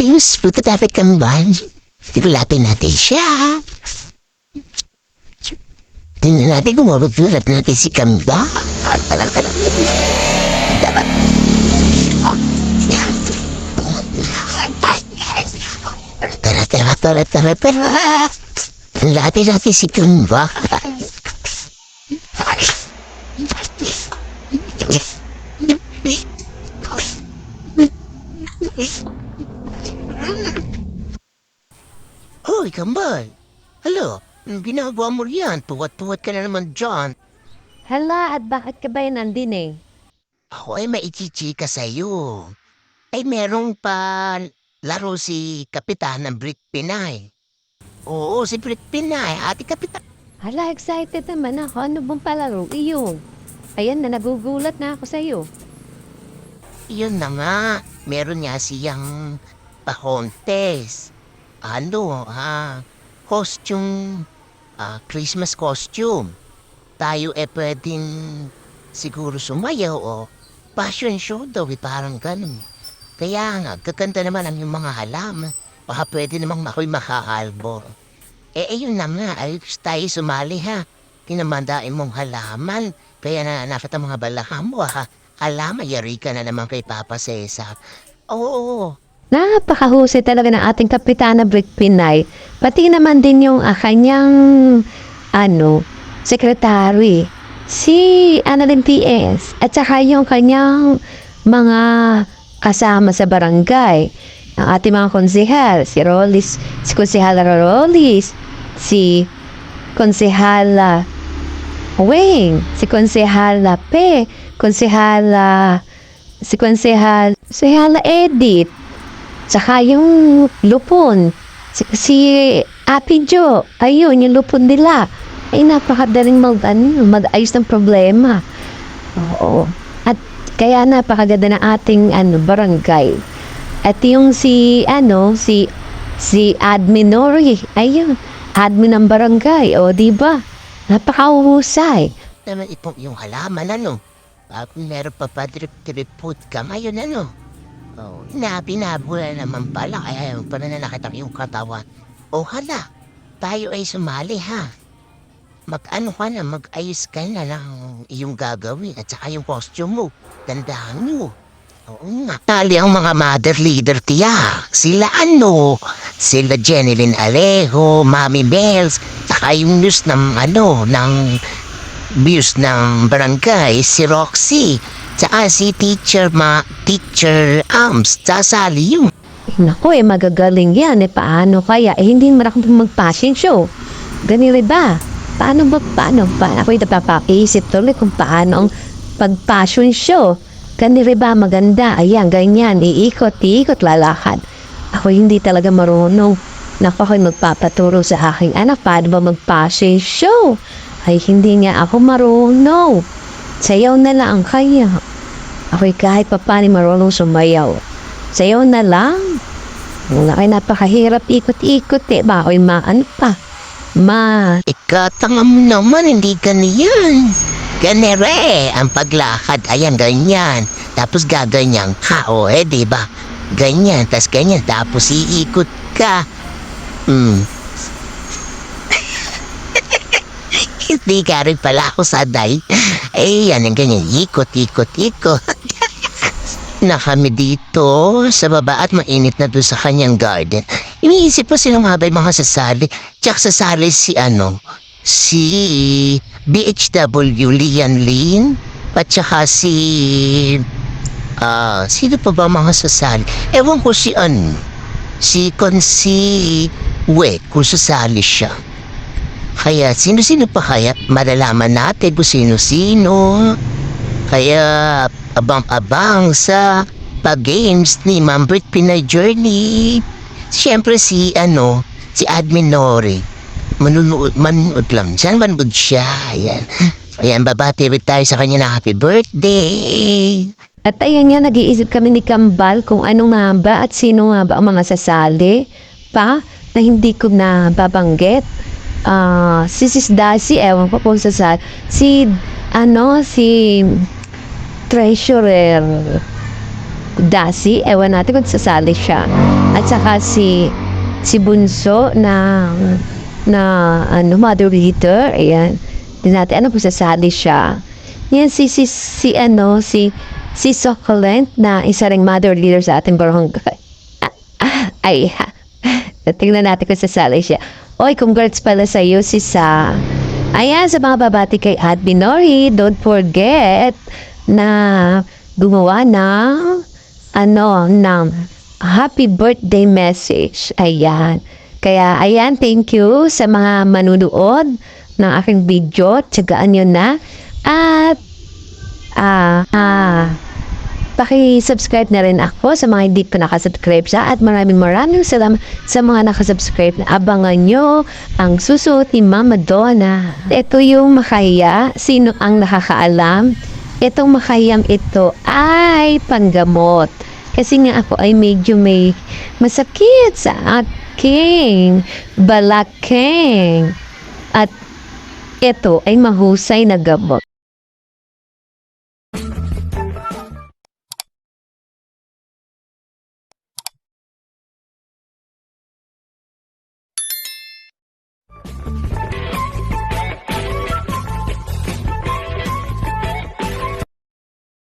Ayos, punta tayo kay Kambal. Sigulatin natin siya. Tingnan natin kung mabubulat natin si Kambal. Dapat. Tara. Tingnan natin si Kambal. Hoy, Kambal! Hello, anong ginagawa mo riyan? Tuwat-tuwat ka na naman dyan. Hala, at bakit ka ba nandin eh? Ako ay maichichika sa'yo. Ay merong pa laro si Kapitan ng Brit Pinay. Oo, si Brit Pinay, ate Kapitan. Hala, excited naman ako. Ano bang palaro? Iyon. Ayan na, nagugulat na ako sa'yo. Yun na nga, meron niya siyang pa-contest. Costume, Christmas costume. Tayo pwedeng siguro sumayaw o fashion show daw, parang ganun. Kaya nga, gaganda naman ang yung mga halaman. Baka pwede namang ako'y makaalbo. Yun na nga, ay tayo sumali ha. Kinamandain mong halaman. Kaya na nafat ang mga balakang mo ha. Halaman, yari ka na naman kay Papa Cesar. Oo. Napakahusay talaga ng ating Kapitana Brick Pinay. Pati naman din yung kanyang, secretary. Si Annalyn T.S. At saka yung kanyang mga kasama sa barangay. Ang ating mga konsehal. Si Rollis, si Konsehala Rollis. Si Konsehala Wing. Si Konsehala Pe. Si Konsehala Edith. Tsaka yung lupon, si Ate Jo, ayun, yung lupon nila. Ay, napakadaling mag-ayos ng problema. Oo. At kaya napakaganda na ating barangay. At yung si admin Nori, ayun, admin ng barangay, o diba? Napakahusay. Naman itong yung halaman, meron pa drip-drip-put ka, ayun, Oh, pinabula naman pala, kaya yung pananakita yung katawan. O hala, tayo ay sumali ha. Mag-ayos ka na ng iyong gagawin at saka yung costume mo. Tandaan mo. Oo nga. Tali ang mga mother leader Sila Sila Jeneline Alejo, Mami Bells, saka yung news ng news ng barangay, si Roxy. Tsaka si Teacher Ams, sasali yun. Naku, magagaling yan. Paano kaya? Hindi naman ako mag-fashion show. Ganito ba? Paano ba? Ako'y napapaisip tuloy kung paano ang pag-fashion show. Ganito ba? Maganda. Ayan, ganyan. Iikot, lalakad. Ako hindi talaga marunong. Naku, ako'y magpapaturo sa aking anak. Paano ba mag-fashion show? Ay, hindi nga ako marunong. Sayaw na lang kaya. Ako'y kahit papani marunong sumayaw. Sayaw na lang. Wala kayo napakahirap ikot-ikot ba? Ako'y Ikatanga mo naman, hindi ganyan. Ganere, ang paglakad, ayan, ganyan. Tapos gaganyan ka, diba? Ganyan, tas ganyan, tapos iikot ka. Hindi ka rin pala ako saday. Yan ang ganyan. Ikot. Na kami dito sa baba at mainit na doon sa kanyang garden. Iniisip ko sino nga ba yung mga sasali. Tsaka sasali si BHW Lian Lin. At tsaka sino pa ba mga sasali? Ewan ko si Consi Wek kung sasali siya. Kaya sino-sino pa kaya malalaman natin kung sino-sino. Kaya abang-abang sa pag-games ni Ma'am Brit Pinay Journey. Siyempre si Admin Nori. Manood lang. Saan manood siya? Ayan, babati rin tayo sa kanya na happy birthday. At ayan nga, nag-iisip kami ni Kambal kung ano nga ba at sino nga ba ang mga sasali pa na hindi ko na babanggit. Si Sis Daisy, ewan ko po sasali. Si Treasurer Daisy, ewan natin kung sasali siya. At saka si Bunso na mother leader, ayan. Din natin, po sasali siya. Yan, si Succulent na isa ring mother leader sa ating barangay. Ay, tingnan natin kung sasali siya. Oy, congrats pala sa iyo, Sa. Ayan, sa mga babati kay Admin Nori, don't forget na gumawa ng ng happy birthday message. Ayan. Kaya, ayan, thank you sa mga manunood ng aking video. Tsagaan nyo na. At, paki-subscribe na rin ako sa mga hindi pa nakasubscribe sa at maraming salamat sa mga nakasubscribe na abangan nyo ang susuot ni Mama Donna. Ito yung makaya. Sino ang nakakaalam? Itong makayam ito ay panggamot. Kasi nga ako ay medyo may masakit sa aking balakeng. At ito ay mahusay na gamot.